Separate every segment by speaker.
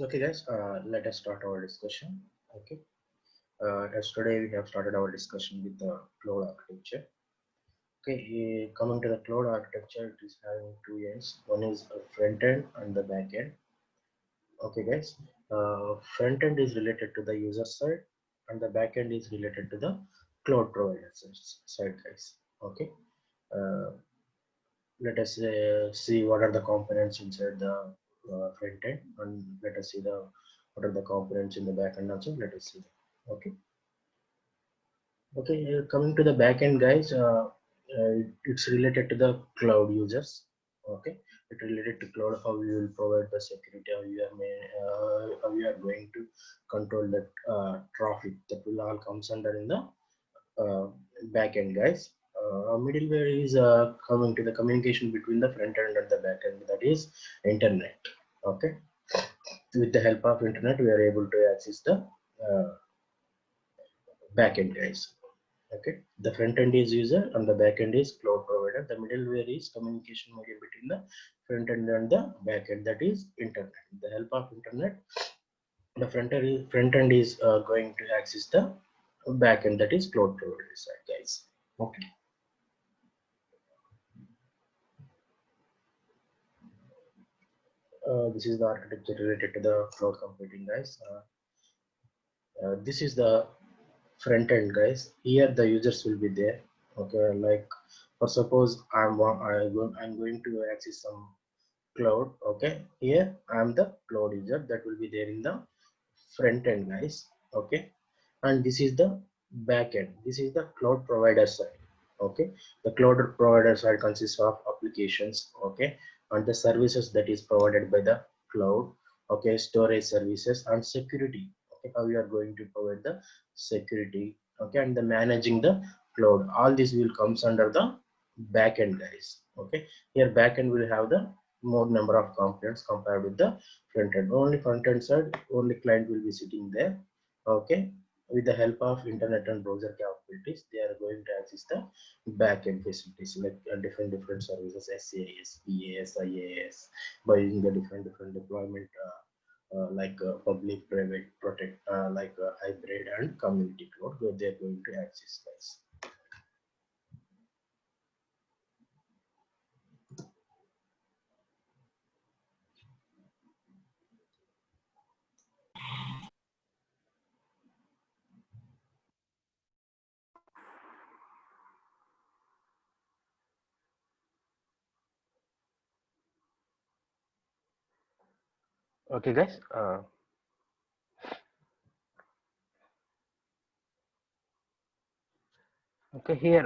Speaker 1: Okay, guys, let us start our discussion. Okay, yesterday we have started our discussion with the cloud architecture. Okay, coming to the cloud architecture, it is having two ends. One is a front end and the back end. Okay, guys, front end is related to the user side, and the back end is related to the cloud provider side, guys. Okay, uh, let us see what are the components inside the front end, and let us see the what are the components in the back end also. Let us see. Okay, okay. Coming to the back end, guys, it's related to the cloud users. Okay, it related to cloud, how you will provide the security, how you are going to control the traffic. That will all comes under in the uh, backend, guys. Middleware is coming to the communication between the front end and the back end, that is internet. Okay, with the help of internet we are able to access the backend, guys. Okay, the front end is user and the back end is cloud provider. The middleware is communication medium between the front end and the back end, that is internet. With the help of internet, the front end is going to access the back end, that is cloud provider side, guys. Okay. This is the architecture related to the cloud computing, guys. This is the front end, guys. Here the users will be there. Okay, like for suppose I'm going to access some cloud. Okay, here I'm the cloud user that will be there in the front end, guys. Okay, and this is the back end. This is the cloud provider side. Okay, the cloud provider side consists of applications. Okay, and the services that is provided by the cloud. Okay, storage services and security. Okay, how we are going to provide the security. Okay, and the managing the cloud. All this will comes under the back end, guys. Okay, here back end will have the more number of components compared with the front end. Only front end side, only client will be sitting there. Okay, with the help of internet and browser capabilities, they are going to access the backend facilities like different services, SAS, PAS, IAS, by using the different deployment like public, private, protect, like hybrid and community cloud, where they are going to access, guys. Okay, guys. Okay, here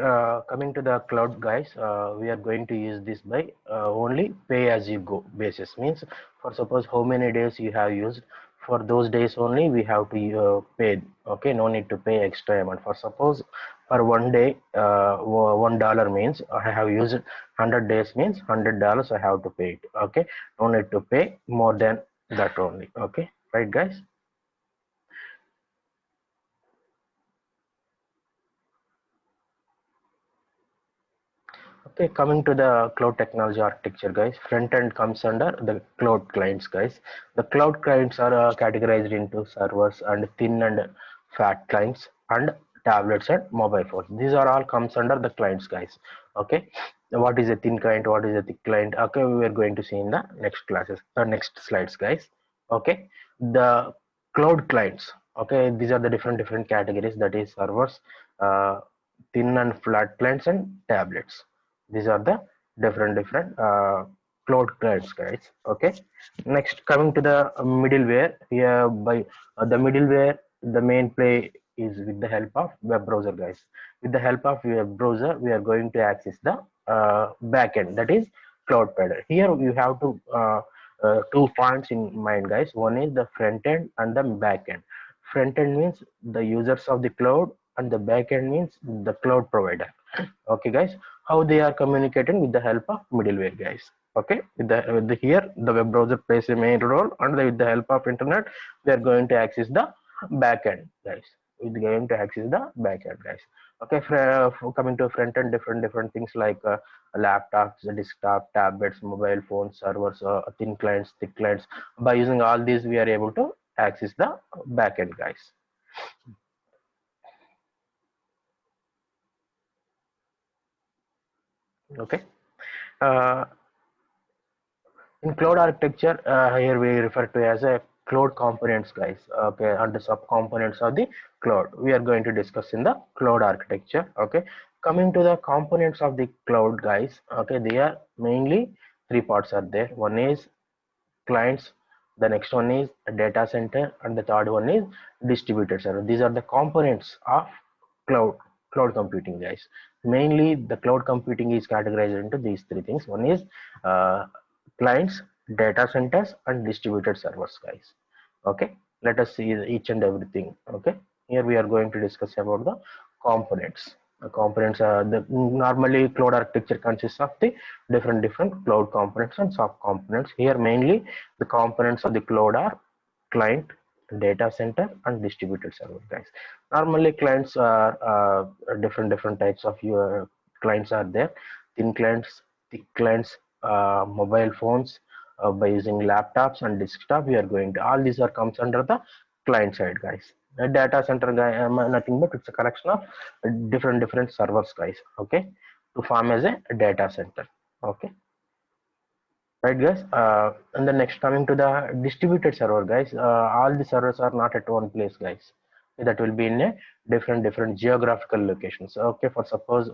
Speaker 1: coming to the cloud, guys, we are going to use this by only pay as you go basis. Means for suppose how many days you have used, for those days only we have to pay. Okay, no need to pay extra amount. For suppose for one day, $1 means I have used 100 days means $100 I have to pay it. Okay, no need to pay more than that only. Okay, right, guys. Okay, coming to the cloud technology architecture, guys. Front end comes under the cloud clients, guys. The cloud clients are categorized into servers and thin and fat clients and tablets and mobile phones. These are all comes under the clients, guys. Okay, what is a thin client? What is a thick client? Okay, we are going to see in the next classes, the next slides, guys. Okay, the cloud clients. Okay, these are the different categories. That is servers, thin and flat clients, and tablets. These are the different cloud clients, guys. Okay, next coming to the middleware. Here by the middleware, the main play is with the help of web browser, guys. With the help of web browser we are going to access the backend, that is cloud provider. Here you have to 2 points in mind, guys. One is the front end and the back end. Front end means the users of the cloud, and the back end means the cloud provider. Okay, guys, how they are communicating with the help of middleware, guys. Okay, with the here the web browser plays a main role, and with the help of internet they are going to access the backend, guys. is going to access the backend, guys. Okay, coming to front end, different things like laptops, desktop, tablets, mobile phones, servers, thin clients, thick clients. By using all these, we are able to access the backend, guys. Okay. Uh, in cloud architecture, here we refer to as a cloud components, guys. Okay, and the sub components of the cloud. We are going to discuss in the cloud architecture. Okay, coming to the components of the cloud, guys. Okay, they are mainly three parts are there. One is clients, the next one is a data center, and the third one is distributed server. These are the components of cloud cloud computing, guys. Mainly the cloud computing is categorized into these three things. One is uh, clients, data centers, and distributed servers, guys. Okay, let us see each and everything. Okay, here we are going to discuss about the components. Components are the normally cloud architecture consists of the different cloud components and sub components. Here mainly the components of the cloud are client, data center, and distributed server, guys. Normally clients are different types of your clients are there. Thin clients, thick clients, mobile phones, by using laptops and desktop. We are going to all these are comes under the client side, guys. A data center, guy, nothing but it's a collection of different servers, guys. Okay, to form as a data center. Okay, right, guys. And the next, coming to the distributed server, guys. All the servers are not at one place, guys. That will be in a different geographical locations. Okay, for suppose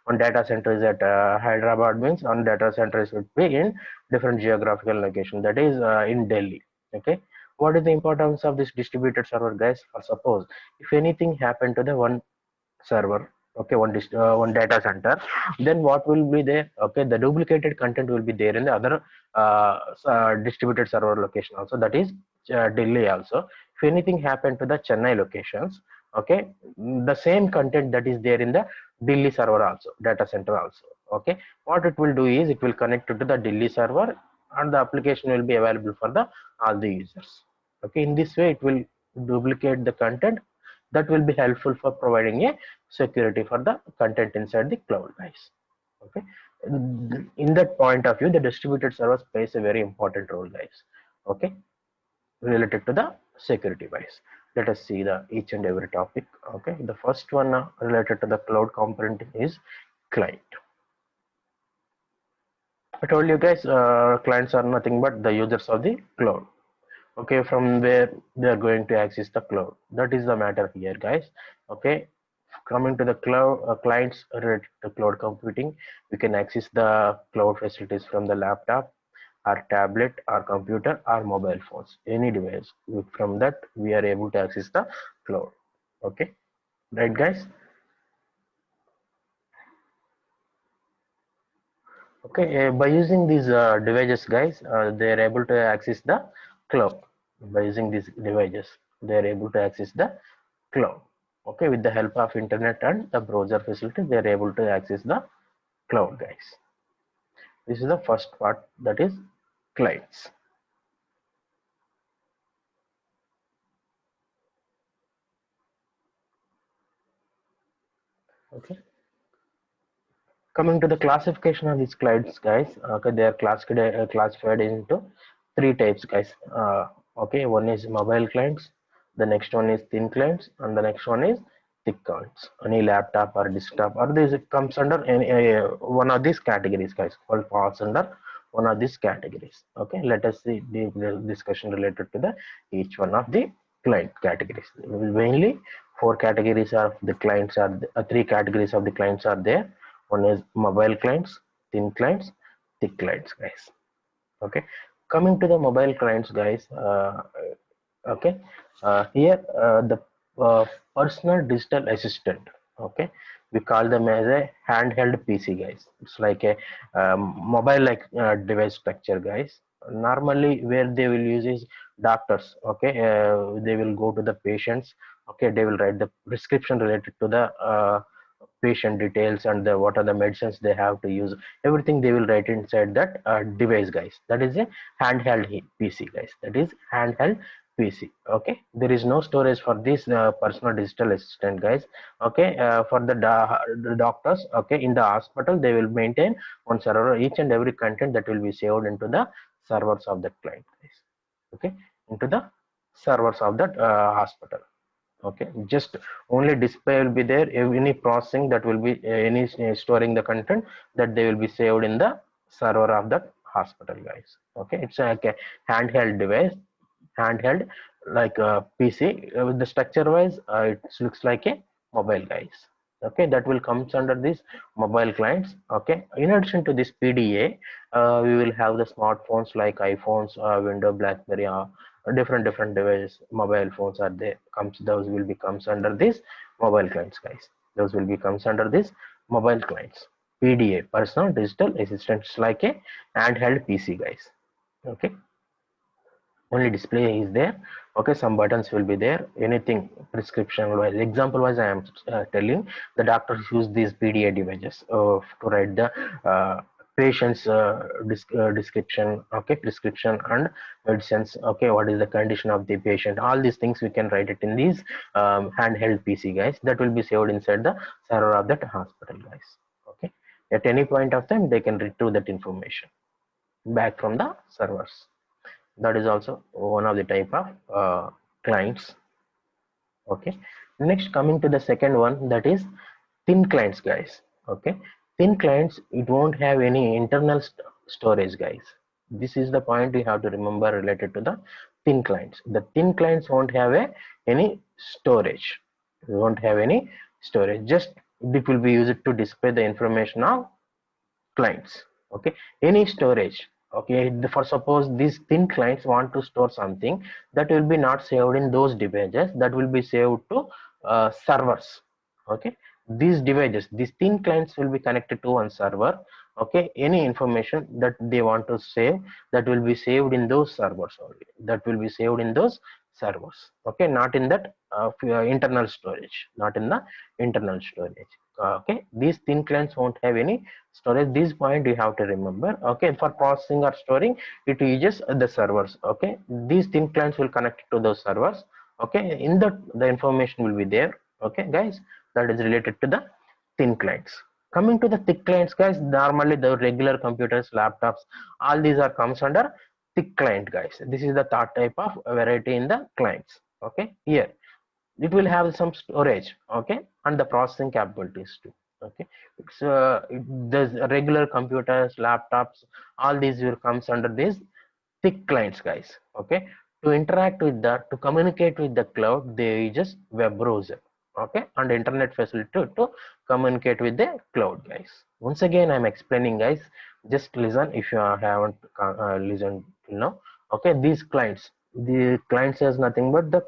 Speaker 1: one data center is at Hyderabad, means one data center would be in different geographical location, that is in Delhi. Okay, what is the importance of this distributed server, guys? For suppose if anything happened to the one server, okay, one data center, then what will be there? Okay, the duplicated content will be there in the other distributed server location also, that is Delhi also. If anything happened to the Chennai locations, okay, the same content that is there in the Delhi server also, data center also. Okay, what it will do is it will connect to the Delhi server, and the application will be available for the all the users. Okay, in this way it will duplicate the content, that will be helpful for providing a security for the content inside the cloud, guys. Okay, in that point of view, the distributed servers plays a very important role, guys. Okay, related to the security wise, let us see the each and every topic. Okay, the first one related to the cloud component is client. I told you guys, clients are nothing but the users of the cloud. Okay, from where they are going to access the cloud, that is the matter here, guys. Okay, coming to the cloud clients related to cloud computing, we can access the cloud facilities from the laptop, our tablet, our computer, our mobile phones, any device. From that we are able to access the cloud. Okay, right, guys. Okay, by using these devices, guys, they are able to access the cloud. By using these devices, they are able to access the cloud. Okay, with the help of internet and the browser facility, they are able to access the cloud, guys. This is the first part, that is clients. Okay, coming to the classification of these clients, guys. Okay, they are classified into three types, guys. Okay, one is mobile clients, the next one is thin clients, and the next one is thick clients. Any laptop or desktop, or this comes under any one of these categories, guys. All falls under one of these categories. Okay, let us see the discussion related to the each one of the client categories. Mainly four categories of the clients are three categories of the clients are there. One is mobile clients, thin clients, thick clients, guys. Okay, coming to the mobile clients, guys. Okay, here the personal digital assistant. Okay, we call them as a handheld PC, guys. It's like a mobile like device structure, guys. Normally where they will use is doctors. Okay, they will go to the patients. Okay, they will write the prescription related to the patient details and the what are the medicines they have to use. Everything they will write inside that device, guys. That is a handheld PC, guys. That is handheld PC. Okay, there is no storage for this personal digital assistant, guys. Okay, for the doctors, okay, in the hospital, they will maintain one server. Each and every content that will be saved into the servers of that client, guys. Okay, into the servers of that hospital. Okay, just only display will be there. Any processing that will be any storing the content, that they will be saved in the server of that hospital, guys. Okay, it's like a handheld device, handheld like a PC. With the structure wise, it looks like a mobile, guys. Okay, that will comes under this mobile clients. Okay, in addition to this PDA, we will have the smartphones like iPhones, Windows, BlackBerry, different devices, mobile phones are there. Comes those will be comes under this mobile clients, guys. Those will be comes under this mobile clients. PDA, personal digital assistants, like a handheld PC, guys. Okay, only display is there. Okay, some buttons will be there. Anything prescription wise, example wise, I am telling the doctors use these PDA devices to write the patient's description, okay, prescription and medicines. Okay, what is the condition of the patient, all these things we can write it in these handheld PC, guys. That will be saved inside the server of that hospital, guys. Okay, at any point of time they can retrieve that information back from the servers. That is also one of the type of clients. Okay, next coming to the second one, that is thin clients, guys. Okay, thin clients, it won't have any internal storage, guys. This is the point you have to remember related to the thin clients. The thin clients won't have any storage. We won't have any storage, just it will be used to display the information of clients. Okay, any storage. Okay, for suppose these thin clients want to store something, that will be not saved in those devices, that will be saved to servers. Okay, these devices, these thin clients will be connected to one server. Okay, any information that they want to save, that will be saved in those servers only, that will be saved in those servers. Okay, not in that internal storage, not in the internal storage. Okay, these thin clients won't have any storage. This point you have to remember. Okay, for processing or storing, it uses the servers. Okay, these thin clients will connect to those servers. Okay, in that the information will be there. Okay, guys, that is related to the thin clients. Coming to the thick clients, guys, normally the regular computers, laptops, all these are comes under thick client, guys. This is the third type of variety in the clients. Okay, here it will have some storage, okay, and the processing capabilities too. Okay, it's the regular computers, laptops, all these will comes under this thick clients, guys. Okay, to interact with that, to communicate with the cloud, they use web browser, okay, and internet facility to communicate with the cloud, guys. Once again I'm explaining, guys, just listen if you haven't listened till now. Okay, these clients, the clients is nothing but the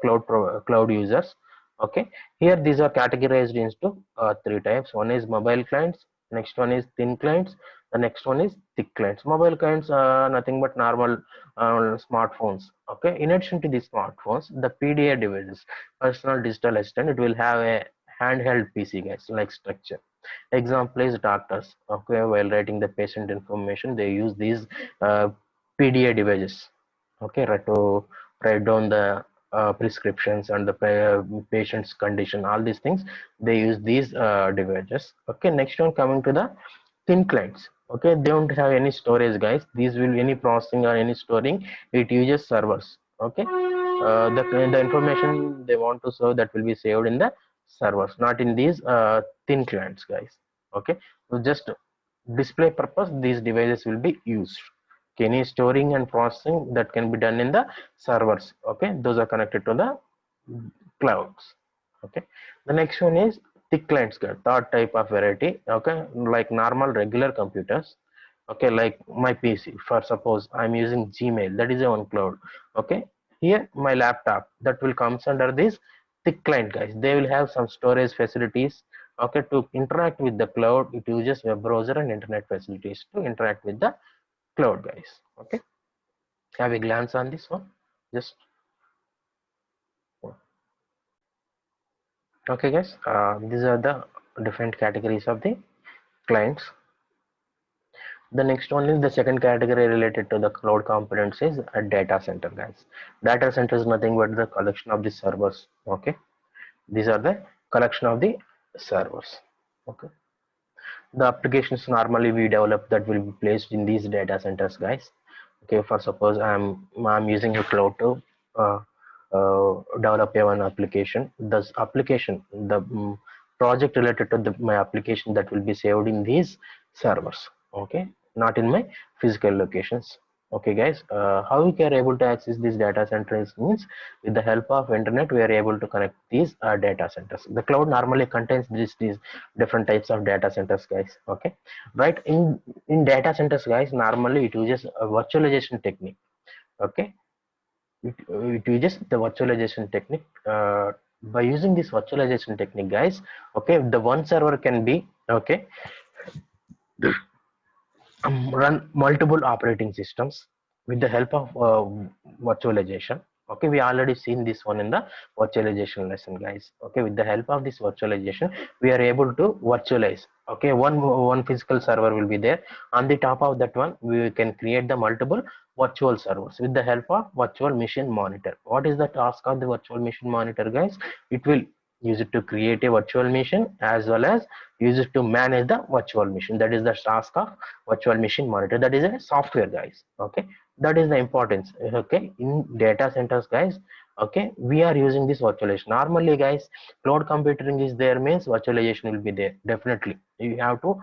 Speaker 1: cloud users. Okay, here these are categorized into three types. One is mobile clients, next one is thin clients, the next one is thick clients. Mobile clients are nothing but normal smartphones. Okay, in addition to these smartphones, the PDA devices, personal digital assistant, it will have a handheld PC, guys, like structure. Example is doctors. Okay, while writing the patient information, they use these PDA devices. Okay, right, to write down the prescriptions and the patient's condition, all these things, they use these devices. Okay, next one coming to the thin clients. Okay, they don't have any storage, guys. These will any processing or any storing, it uses servers. Okay, the information they want to serve, that will be saved in the servers, not in these thin clients, guys. Okay, so just display purpose, these devices will be used. Okay, any storing and processing, that can be done in the servers. Okay, those are connected to the clouds. Okay, the next one is thick clients, guys, third type of variety. Okay, like normal regular computers. Okay, like my PC, for suppose I'm using Gmail, that is a one cloud. Okay, here my laptop, that will comes under this thick client, guys. They will have some storage facilities. Okay, to interact with the cloud, it uses web browser and internet facilities to interact with the cloud, guys. Okay, have a glance on this one, just okay, guys. These are the different categories of the clients. The next one is the second category related to the cloud components is a data center, guys. Data center is nothing but the collection of the servers. Okay, these are the collection of the servers. Okay, the applications normally we develop that will be placed in these data centers, guys. Okay, for suppose I'm using a cloud to uh, develop a one application. This application, the project related to my application that will be saved in these servers. Okay, not in my physical locations. Okay, guys, how we are able to access these data centers means with the help of internet we are able to connect these data centers. The cloud normally contains these different types of data centers, guys. Okay, right, in data centers, guys, normally it uses a virtualization technique. Okay, it uses the virtualization technique. By using this virtualization technique, guys, okay, the one server can be, okay, run multiple operating systems with the help of virtualization. Okay, we already seen this one in the virtualization lesson, guys. Okay, with the help of this virtualization we are able to virtualize. Okay, one physical server will be there. On the top of that one we can create the multiple virtual servers with the help of virtual machine monitor. What is the task of the virtual machine monitor, guys? It will use it to create a virtual machine as well as use it to manage the virtual machine. That is the task of virtual machine monitor. That is a software, guys. Okay, that is the importance. Okay, in data centers, guys, okay, we are using this virtualization normally, guys. Cloud computing is there means virtualization will be there. Definitely you have to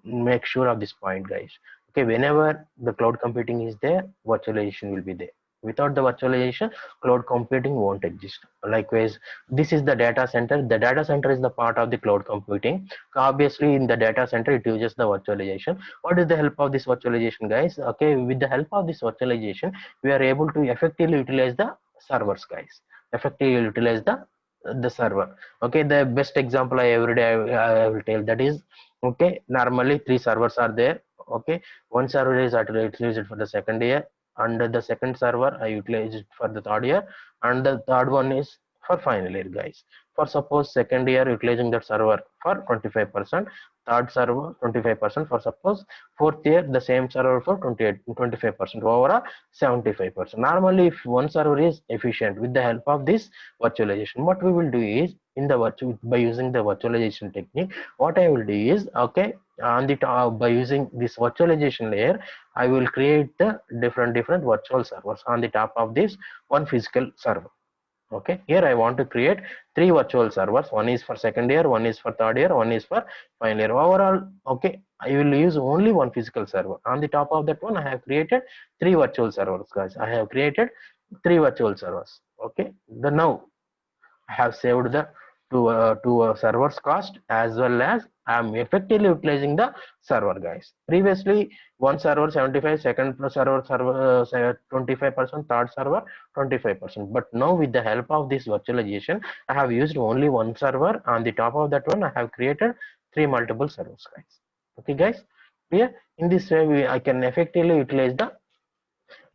Speaker 1: make sure of this point, guys. Okay, whenever the cloud computing is there, virtualization will be there. Without the virtualization, cloud computing won't exist. Likewise, this is the data center. The data center is the part of the cloud computing. Obviously in the data center it uses the virtualization. What is the help of this virtualization, guys? Okay, with the help of this virtualization we are able to effectively utilize the servers, guys. Effectively utilize the server. Okay, the best example every day I will tell, that is, okay, normally three servers are there. Okay, one server is utilized for the second year, and the second server I utilize it for the third year, and the third one is for final year, guys. For suppose second year utilizing that server for 25%, third server 25%, for suppose fourth year the same server for 25%, overall 75%. Normally if one server is efficient with the help of this virtualization, what we will do is in the by using the virtualization technique, what I will do is, okay, on the top, by using this virtualization layer I will create the different virtual servers on the top of this one physical server. Okay, here I want to create three virtual servers. One is for second year, one is for third year, one is for final year. Overall, okay, I will use only one physical server. On the top of that one I have created three virtual servers, guys. I have created three virtual servers. Okay, the now have saved the to servers cost, as well as I am effectively utilizing the server, guys. Previously one server 75, second server 25%, third server 25%, but now with the help of this virtualization I have used only one server. On the top of that one I have created three multiple servers, guys. Okay, guys, clear? In this way I can effectively utilize the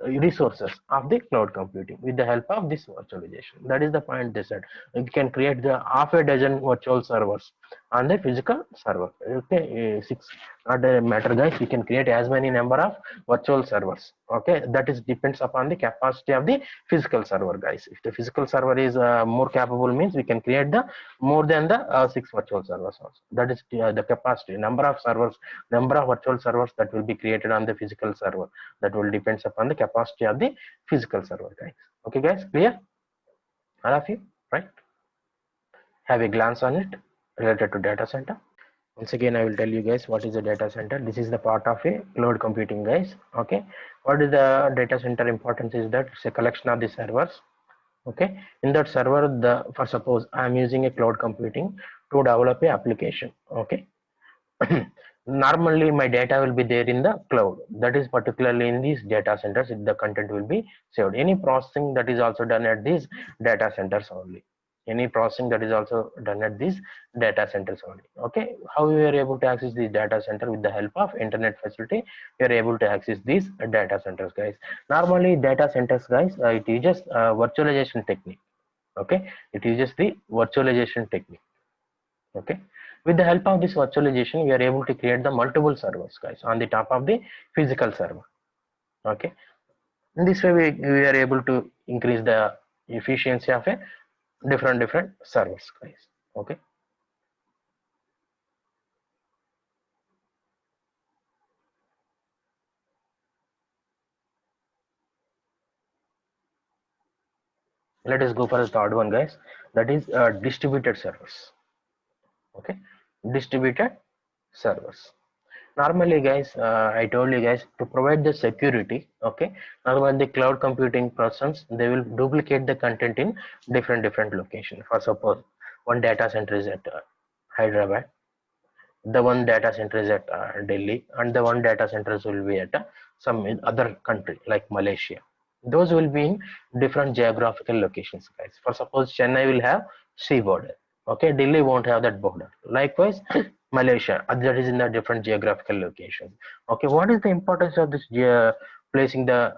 Speaker 1: resources of the cloud computing with the help of this virtualization. That is the point they said. You can create the half a dozen virtual servers on the physical server. Okay, six, not a matter, guys. We can create as many number of virtual servers. Okay, that is depends upon the capacity of the physical server, guys. If the physical server is more capable, means we can create the more than the six virtual servers also. That is the capacity, number of servers, number of virtual servers that will be created on the physical server. That will depends upon the capacity of the physical server, guys. Okay, guys, clear, all of you? Right, have a glance on it related to data center. Once again I will tell you guys what is a data center. This is the part of a cloud computing, guys. Okay, what is the data center importance is that it's a collection of the servers. Okay, in that server, the for suppose I am using a cloud computing to develop a application. Okay, normally my data will be there in the cloud. That is particularly in these data centers the content will be saved. Any processing that is also done at these data centers only. Any processing that is also done at these data centers only. Okay, how we are able to access this data center? With the help of internet facility we are able to access these data centers, guys. Normally data centers, guys, it uses virtualization technique. Okay, it uses the virtualization technique. Okay, With the help of this virtualization, we are able to create the multiple servers, guys, on the top of the physical server. Okay, in this way we are able to increase the efficiency of a different servers, guys. Okay, let us go for the third one, guys. That is distributed servers. Okay, distributed servers. Normally, guys, I told you guys to provide the security. Okay, normally the cloud computing persons, they will duplicate the content in different location. For suppose one data center is at Hyderabad, the one data center is at Delhi, and the one data centers will be at some other country like Malaysia. Those will be in different geographical locations, guys. For suppose Chennai will have sea border. Okay, Delhi won't have that border. Likewise, Malaysia, that is in a different geographical location. Okay, what is the importance of this placing the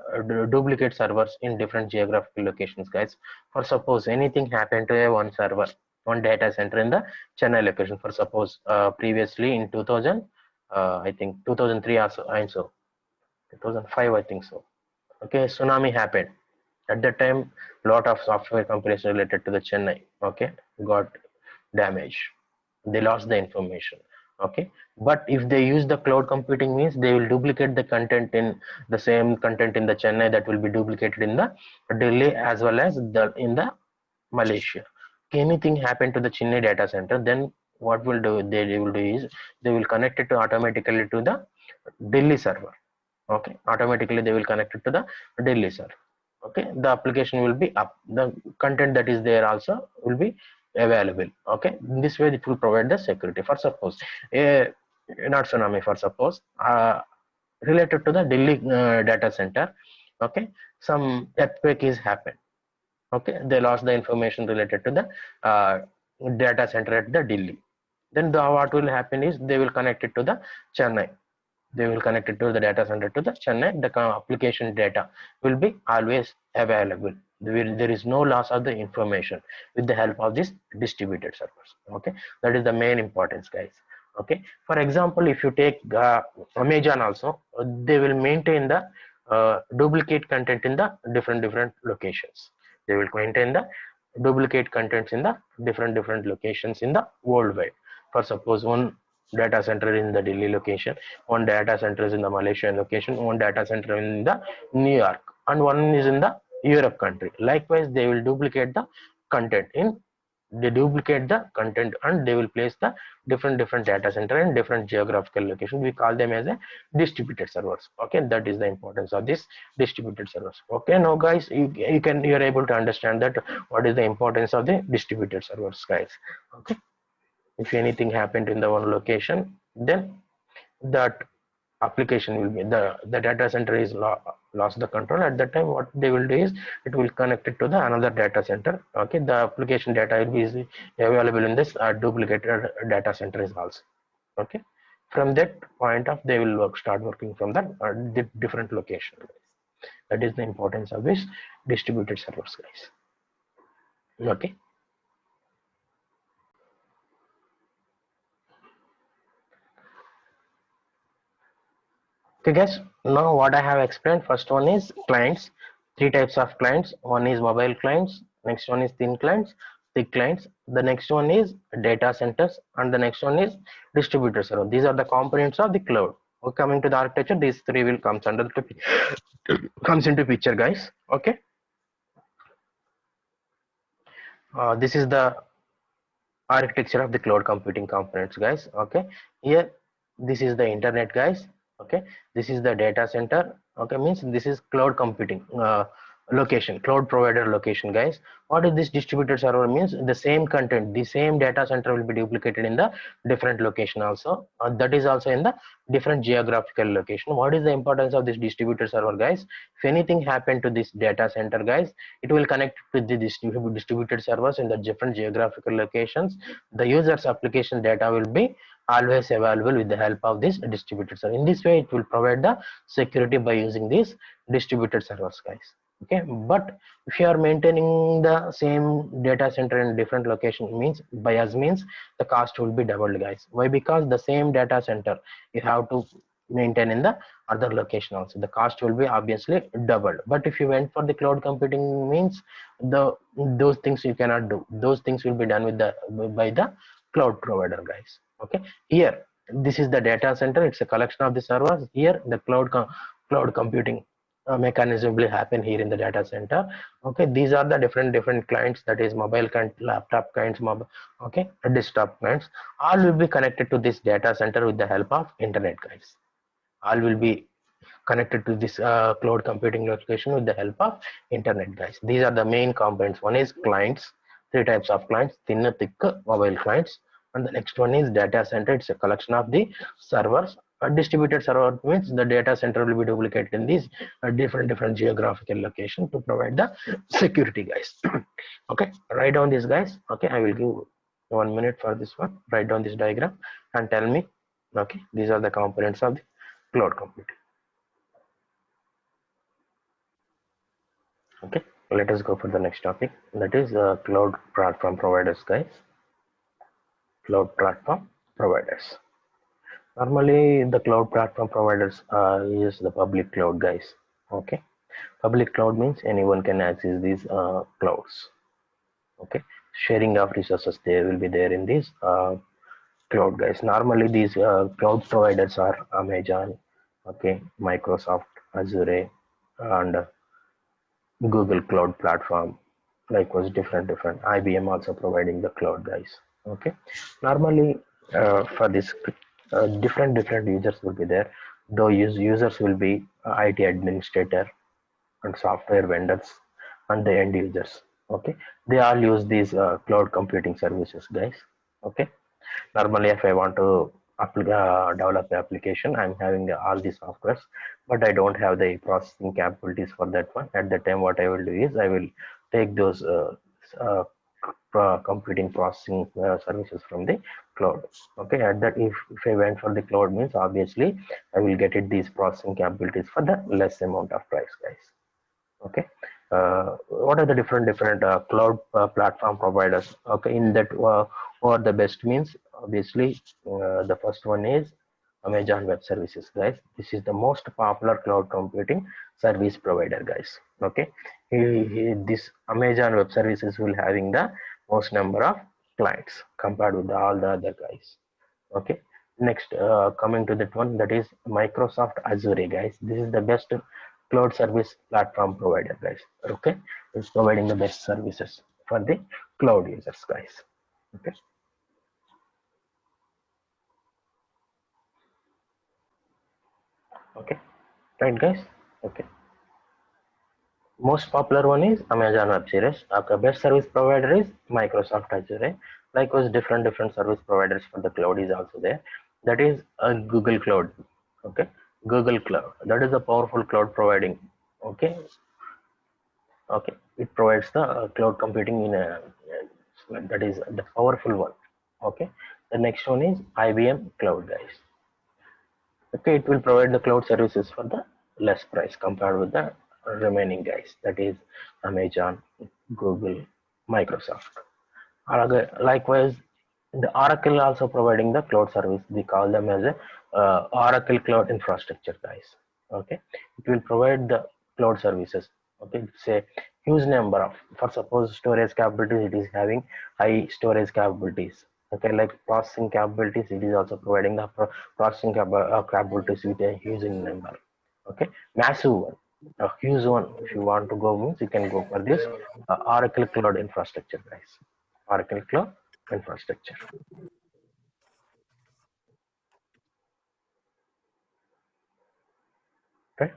Speaker 1: duplicate servers in different geographical locations, guys? For suppose anything happened to a one server, one data center in the Chennai location. For suppose previously in 2000, I think 2003 also, and so 2005, I think so. Okay, tsunami happened. At that time, lot of software companies related to the Chennai, okay, got damaged. They lost the information. Okay, but if they use the cloud computing means they will duplicate the content in the same content in the Chennai that will be duplicated in the Delhi as well as the in the Malaysia. Anything happen to the Chennai data center, then what will do they will do is they will connect it to automatically to the Delhi server. Okay, automatically they will connect it to the Delhi server. Okay, the application will be up, the content that is there also will be available. Okay, in this way it will provide the security. For suppose not tsunami, for suppose related to the Delhi data center, okay, some earthquake is happened. Okay, they lost the information related to the data center at the Delhi. Then what will happen is they will connect it to the Chennai. They will connect it to the data center to the Chennai. The application data will be always available. There is no loss of the information with the help of these distributed servers. Okay, that is the main importance, guys. Okay, for example, if you take Amazon also, they will maintain the duplicate content in the different locations. They will maintain the duplicate contents in the different locations in the worldwide. For suppose one data center in the Delhi location, one data center is in the Malaysian location, one data center in the New York, and one is in the Europe country. Likewise, they will duplicate the content in, they duplicate the content and they will place the different data center in different geographical location. We call them as a distributed servers. Okay, that is the importance of this distributed servers. Okay, now guys, you are able to understand that what is the importance of the distributed servers, guys. Okay, if anything happened in the one location, then that application will be the data center is lost the control. At that time, what they will do is it will connect it to the another data center. Okay, the application data will be available in this duplicated data center is also. Okay, from that point of they will start working from that different location. That is the importance of this distributed servers, guys. Okay. Okay, guys, now what I have explained, first one is clients, three types of clients. One is mobile clients, next one is thin clients, thick clients, the next one is data centers, and the next one is distributor server. These are the components of the cloud. Okay, coming to the architecture, these three will comes under the comes into picture, guys. Okay, this is the architecture of the cloud computing components, guys. Okay, here this is the internet, guys. Okay, this is the data center. Okay, means this is cloud computing location, cloud provider location, guys. What is this distributed server means? The same content, the same data center will be duplicated in the different location also. That is also in the different geographical location. What is the importance of this distributed server, guys? If anything happened to this data center, guys, it will connect to the distributed servers in the different geographical locations. The user's application data will be always available with the help of this distributed server. In this way, it will provide the security by using these distributed servers, guys. Okay, but if you are maintaining the same data center in different location, means bias means the cost will be doubled, guys. Why? Because the same data center you have to maintain in the other location also, the cost will be obviously doubled. But if you went for the cloud computing, means the those things you cannot do, those things will be done with the by the cloud provider, guys. Okay, here this is the data center, it's a collection of the servers. Here the cloud computing mechanism will happen here in the data center. Okay, these are the different clients, that is mobile client, laptop clients, mobile, okay, desktop clients, all will be connected to this data center with the help of internet, guys. All will be connected to this cloud computing location with the help of internet, guys. These are the main components. One is clients, three types of clients: thin, thick, mobile clients. And the next one is data center, it's a collection of the servers. A distributed server means the data center will be duplicated in these different geographical location to provide the security, guys. Okay, write down this, guys. Okay, I will give 1 minute for this one. Write down this diagram and tell me. Okay, these are the components of the cloud computing. Okay, let us go for the next topic, that is cloud platform providers, guys. Cloud platform providers. Normally, the cloud platform providers use the public cloud, guys. Okay, public cloud means anyone can access these clouds. Okay, sharing of resources there will be there in these cloud, guys. Normally, these cloud providers are Amazon, okay, Microsoft, Azure, and Google Cloud Platform, likewise different. IBM also providing the cloud, guys. Okay, normally for this different users will be there. Though users will be IT administrator and software vendors and the end users. Okay, they all use these cloud computing services, guys. Okay, normally if I want to develop the application, I'm having all the softwares, but I don't have the processing capabilities for that one. At that time, what I will do is I will take those uh, computing processing services from the cloud. Okay, at that, if I went for the cloud, means obviously I will get it these processing capabilities for the less amount of price, guys. Okay, what are the different cloud platform providers? Okay, in that what are the best means, obviously the first one is Amazon Web Services, guys. This is the most popular cloud computing service provider, guys. Okay, this Amazon Web Services will having the most number of clients compared with all the other guys. Okay, next coming to that one, that is Microsoft Azure, guys. This is the best cloud service platform provider, guys. Okay, it's providing the best services for the cloud users, guys. Okay, okay, right, guys. Okay, most popular one is Amazon Web Services. Okay, best service provider is Microsoft Azure. Likewise, different service providers for the cloud is also there. That is Google Cloud. Okay, Google Cloud. That is a powerful cloud providing. Okay, okay, it provides the cloud computing in a that is the powerful one. Okay, the next one is IBM Cloud, guys. Okay, it will provide the cloud services for the less price compared with the remaining guys, that is Amazon, Google, Microsoft. Likewise, the Oracle also providing the cloud service. We call them as a Oracle Cloud Infrastructure, guys. Okay, it will provide the cloud services. Okay, say huge number of, for suppose storage capabilities, it is having high storage capabilities. Okay, like processing capabilities, it is also providing the processing capabilities with a huge number. Okay, massive one, a huge one. If you want to go, means you can go for this Oracle Cloud Infrastructure, guys. Oracle Cloud Infrastructure. Right?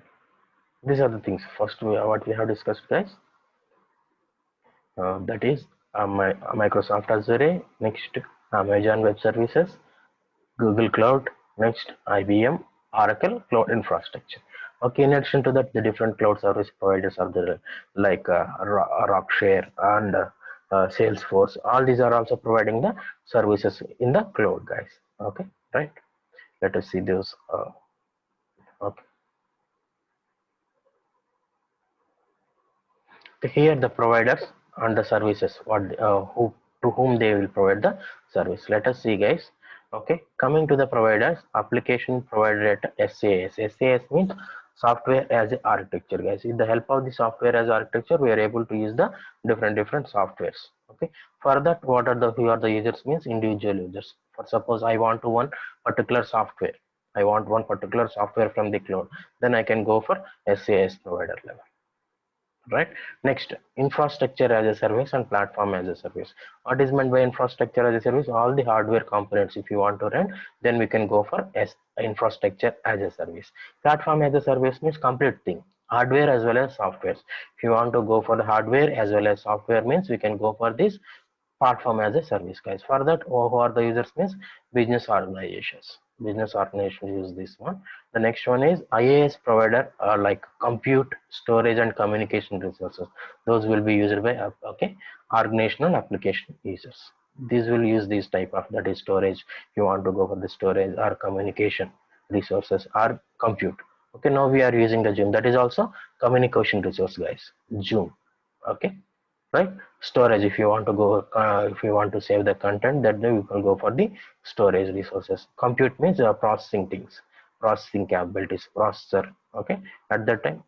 Speaker 1: These are the things. First, what we have discussed, guys. That is Microsoft Azure. Next, Amazon Web Services, Google Cloud. Next, IBM, Oracle Cloud Infrastructure. Okay. In addition to that, the different cloud service providers are there, like Rockshare and Salesforce. All these are also providing the services in the cloud, guys. Okay. Right. Let us see those. Okay. Here the providers and the services, what who to whom they will provide the service. Let us see, guys. Okay, coming to the providers, application provider at SAS. SAS means software as a architecture, guys. With the help of the software as architecture, we are able to use the different softwares. Okay, for that, what are the who are the users means individual users. For suppose I want to one particular software, I want one particular software from the cloud, then I can go for SAS provider level. Right. Next, infrastructure as a service and platform as a service. What is meant by infrastructure as a service? All the hardware components, if you want to run, then we can go for infrastructure as a service. Platform as a service means complete thing, hardware as well as software. If you want to go for the hardware as well as software, means we can go for this platform as a service, guys. For that, who are the users means business organizations. Business organizations use this one. The next one is IaaS provider, like compute, storage, and communication resources. Those will be used by okay organizational application users. These will use this type of, that is storage. If you want to go for the storage or communication resources or compute. Okay, now we are using the Zoom. That is also communication resource, guys. Zoom. Okay, right. Storage, if you want to go if you want to save the content, that then you can go for the storage resources. Compute means processing things, processing capabilities, processor. Okay, at that time,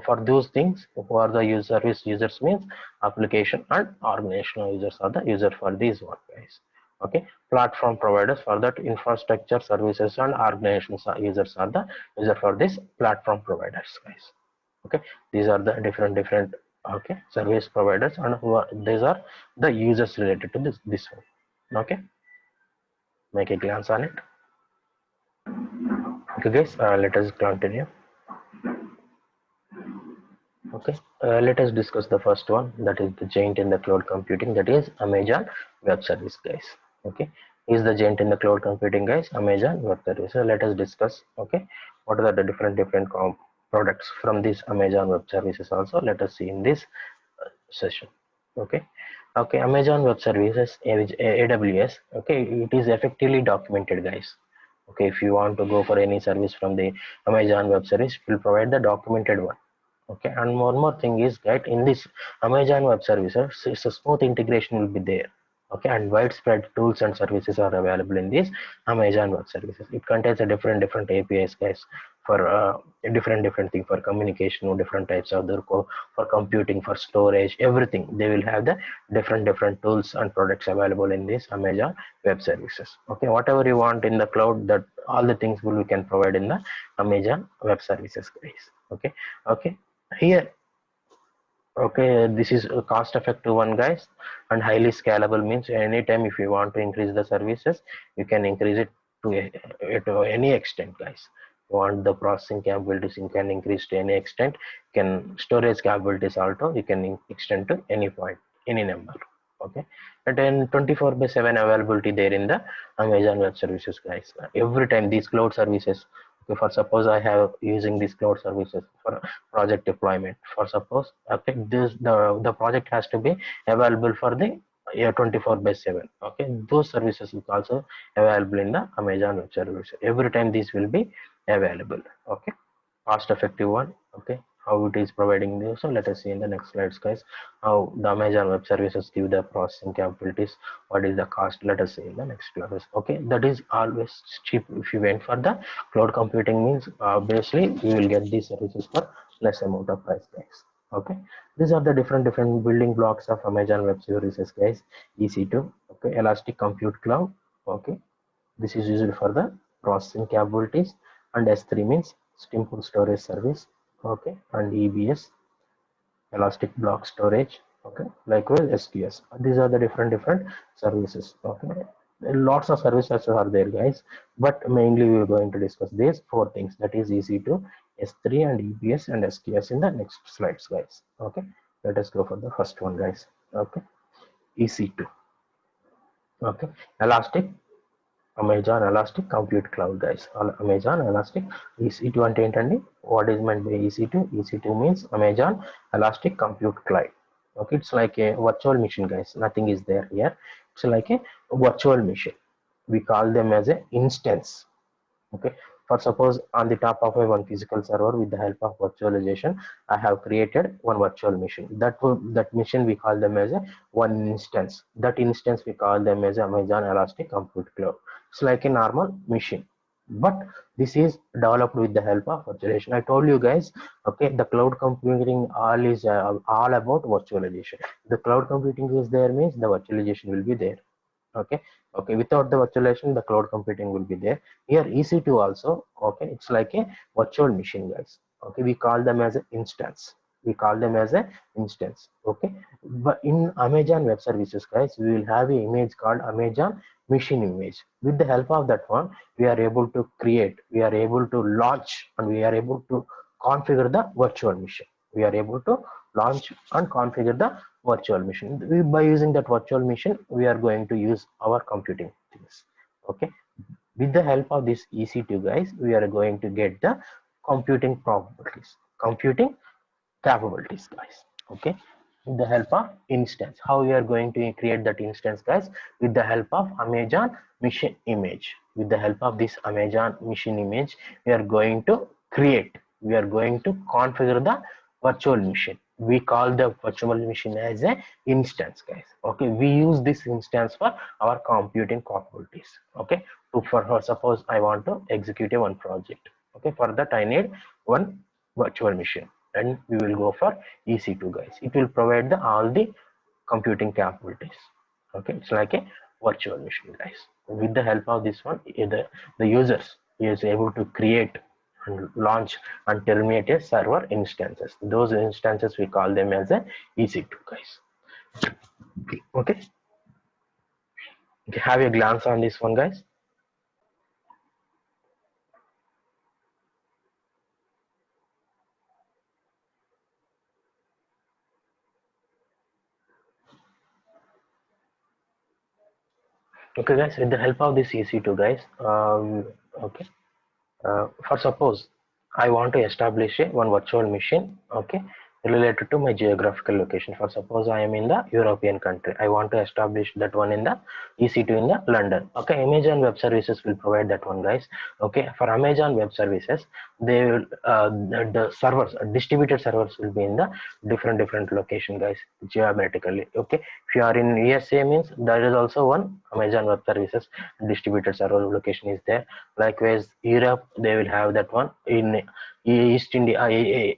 Speaker 1: for those things, who are the service users means application and organizational users are the user for these one, guys. Okay, platform providers, for that infrastructure services and organizations users are the user for this platform providers, guys. Okay, these are the different okay service providers, and who are, these are the users related to this one. Okay, make a glance on it. Okay, guys, let us continue. Okay, let us discuss the first one, that is the giant in the cloud computing, that is Amazon Web Service, guys. Okay, is the giant in the cloud computing, guys, Amazon Web Service. So let us discuss, okay, what are the different products from these Amazon Web Services also. Let us see in this session. Okay, okay, Amazon Web Services, AWS. Okay, it is effectively documented, guys. Okay, if you want to go for any service from the Amazon Web Service, it will provide the documented one. Okay, and one more thing is, right, in this Amazon Web Services, it's a smooth integration will be there. Okay, and widespread tools and services are available in this Amazon Web Services. It contains a different APIs, guys, for different thing, for communication, different types of the for computing, for storage, everything. They will have the different tools and products available in this Amazon Web Services. Okay, whatever you want in the cloud, that all the things will we can provide in the Amazon Web Services, guys. Okay, okay. Here, okay, this is a cost effective one, guys, and highly scalable means anytime if you want to increase the services, you can increase it to any extent, guys. You want the processing capabilities, you can increase to any extent. You can storage capabilities also, you can extend to any point, any number. Okay, and then 24/7 availability there in the Amazon Web Services, guys. Every time these cloud services, okay, for suppose I have using these cloud services for project deployment, for suppose, okay, this the project has to be available for the 24/7. Okay, those services is also available in the Amazon Web Services. Every time these will be available. Okay, cost effective one. Okay, how it is providing this. So let us see in the next slides, guys, how the Amazon Web Services give the processing capabilities. What is the cost? Let us see in the next slides. Okay, that is always cheap. If you went for the cloud computing means, obviously you will get these services for less amount of price, guys. Okay, these are the different building blocks of Amazon Web Services, guys. EC2, okay, Elastic Compute Cloud. Okay, this is used for the processing capabilities, and S3 means simple storage service. Okay, and EBS, Elastic Block Storage. Okay, likewise SQS. These are the different services. Okay, lots of services are there, guys, but mainly we are going to discuss these four things, that is EC2, S3, and EBS and SQS in the next slides, guys. Okay, let us go for the first one, guys. Okay, EC2. Okay, Elastic Amazon Elastic Compute Cloud, guys. Amazon Elastic EC2 అంటే ఏంటండి? What is meant by EC2? EC2 means Amazon Elastic Compute Cloud. Okay, it's like a virtual machine, guys. Nothing is there here. It's like a virtual machine. We call them as a instance. Okay, For suppose on the top of a one physical server, with the help of virtualization, I have created one virtual machine. That machine we call them as a one instance. That instance we call them as Amazon Elastic Compute Cloud. It's like a normal machine, but this is developed with the help of virtualization. I told you guys, okay, the cloud computing all about virtualization. The cloud computing is there means the virtualization will be there. Okay, okay, without the virtualization the cloud computing will be there. Here EC2 also, okay, it's like a virtual machine, guys. Okay, we call them as an instance, we call them as a instance. Okay, but in Amazon Web Services, guys, we will have an image called Amazon machine image. With the help of that one, we are able to create, we are able to launch, and we are able to configure the virtual machine. We are able to launch and configure the virtual machine. By using that virtual machine, we are going to use our computing things. Okay, with the help of this EC2, guys, we are going to get the computing capabilities, guys. Okay, with the help of instance, how we are going to create that instance, guys? With the help of Amazon machine image. With the help of this Amazon machine image, we are going to create, we are going to configure the virtual machine. We call the virtual machine as a instance, guys. Okay, we use this instance for our computing capabilities. Okay, for suppose I want to execute a one project. Okay, for that I need one virtual machine, and we will go for EC2, guys. It will provide all the computing capabilities. Okay, it's like a virtual machine, guys. With the help of this one, the users is able to create and launch and terminate a server instances. Those instances we call them as a EC2, guys. Okay, have a glance on this one, guys. Okay, guys, with the help of this EC2, guys, okay, for suppose I want to establish a one virtual machine, okay, related to my geographical location. For suppose I am in the European country, I want to establish that one in the EC2 in the London. Okay, Amazon Web Services will provide that one, guys. Okay, for Amazon Web Services, they will the servers, distributed servers will be in the different location, guys, geographically. Okay, if you are in USA means there is also one Amazon Web Services distributed server location is there. Likewise, Europe, they will have that one. In East India,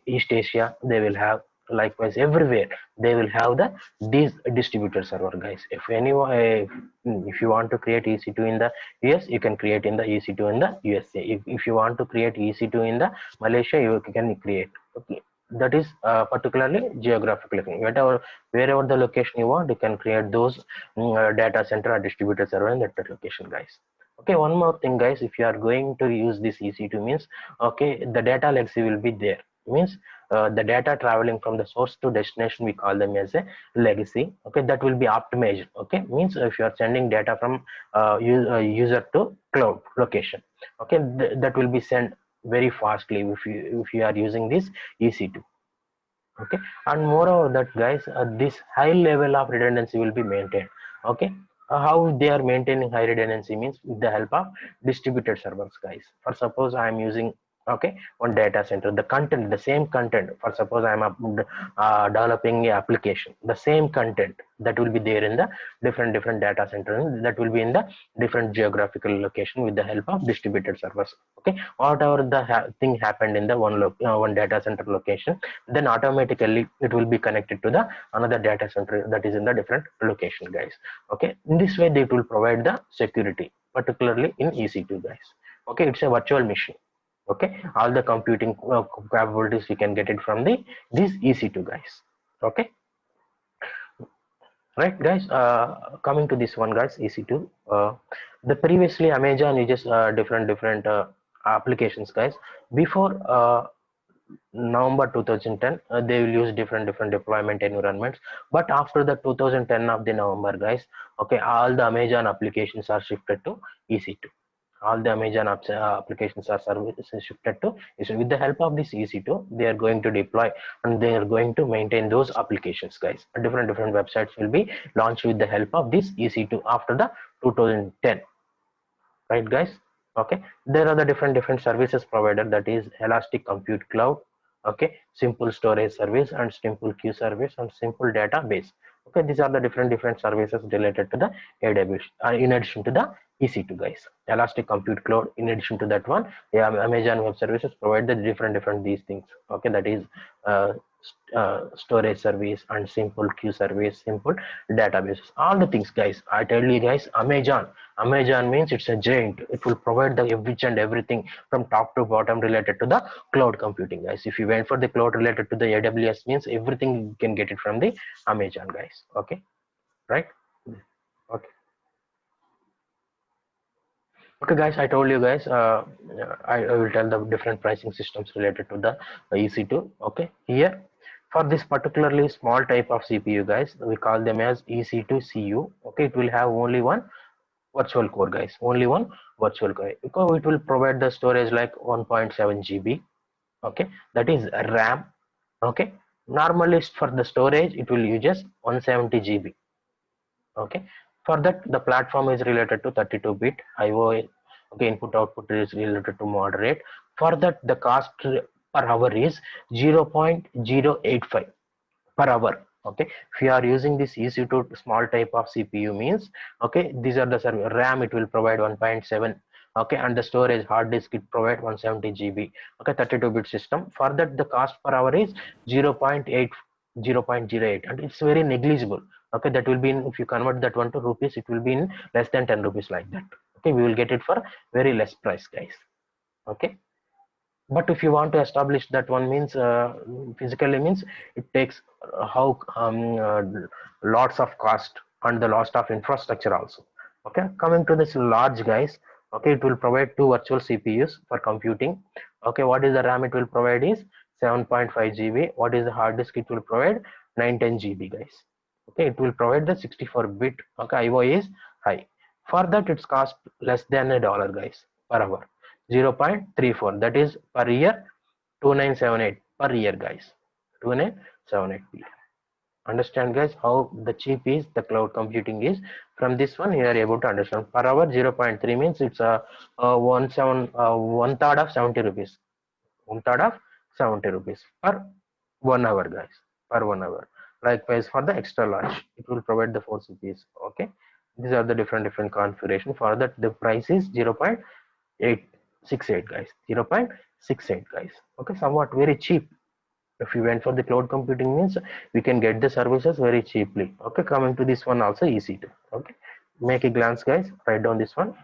Speaker 1: East Asia, they will have. Likewise, everywhere they will have these distributed server, guys. If you want to create EC2 in the US, you can create in the EC2 in the USA. If you want to create EC2 in the Malaysia, you can create. Okay, that is particularly geographical. Wherever the location you want, you can create those data center or distributed server in that location, guys. Okay, one more thing, guys, if you are going to use this EC2 means, okay, the data legacy will be there. Means the data traveling from the source to destination, we call them as a legacy. Okay, that will be optimized. Okay, means if you are sending data from user to cloud location, okay, that will be sent very fastly if you are using this EC2. Okay, and moreover that, guys, this high level of redundancy will be maintained. Okay, how they are maintaining high redundancy means with the help of distributed servers, guys. For suppose I am using, okay, one data center, the content, the same content. For suppose I am developing a application, the same content that will be there in the different data center, that will be in the different geographical location with the help of distributed servers. Okay, whatever the thing happened in the one data center location, then automatically it will be connected to the another data center that is in the different location, guys. Okay, in this way they will provide the security, particularly in EC2, guys. Okay, it's a virtual machine. Okay, all the computing capabilities we can get it from this EC2, guys. Okay, right, guys, coming to this one, guys, EC2, the previously Amazon uses different applications, guys. Before November 2010, they will use different deployment environments. But after the 2010 of the November, guys, okay, all the Amazon applications are shifted to EC2. All the Amazon applications are services shifted to EC2. With the help of this EC2, they are going to deploy and they are going to maintain those applications, guys. Different websites will be launched with the help of this EC2 after the 2010. Right, guys? Okay, there are the different services provided, that is Elastic Compute Cloud, okay, simple storage service and simple queue service and simple database. Okay, these are the different services related to the AWS, in addition to the EC2 guys. Elastic Compute Cloud, in addition to that one, yeah, Amazon Web Services provide the different these things. Okay, that is uh, storage service and simple queue service, simple databases, all the things guys. I tell you guys, Amazon means it's a giant. It will provide the each and everything from top to bottom related to the cloud computing guys. If you went for the cloud related to the AWS, means everything you can get it from the Amazon guys. Okay, right? Okay. Okay, guys, I told you guys, I will tell the different pricing systems related to the EC2. Okay, here for this particularly small type of CPU, guys, we call them as EC2 CU. Okay, it will have only one virtual core, guys, only one virtual core, because it will provide the storage like 1.7 GB. Okay, that is RAM. Okay, normally for the storage, it will use just 170 GB. Okay, for that the platform is related to 32-bit IO. Okay, input output is related to moderate. For that the cost per hour is 0.085 per hour. Okay, if you are using this EC2 small type of CPU means, okay, these are the RAM, it will provide 1.7. Okay, and the storage hard disk it provide 170 GB. Okay, 32-bit system. For that the cost per hour is 0.8, 0.08, and it's very negligible. Okay, that will be in, if you convert that one to rupees, it will be in less than 10 rupees like that. Okay, we will get it for very less price guys. Okay, but if you want to establish that one means, physically means, it takes how lots of cost and the loss of infrastructure also. Okay, coming to this large guys, okay, it will provide two virtual CPUs for computing. Okay, what is the RAM it will provide is 7.5 GB. What is the hard disk it will provide? 910 GB guys. Okay, it will provide the 64-bit. Okay, IO is high. For that it's cost less than $1 guys per hour. 0.34, that is per year 2978 per year guys. 2978. Understand guys how the cheap is the cloud computing is. From this one you are able to understand. Per hour 0.3 means it's one third of 70 rupees. One third of 70 rupees per 1 hour guys, per 1 hour. Likewise for the extra large, it will provide the 4 CPs. Okay, these are the different configuration. For that the price is 0.868 guys, 0.68 guys. Okay, somewhat very cheap. If you went for the cloud computing means, we can get the services very cheaply. Okay, coming to this one also EC2. Okay, make a glance guys, write down this one.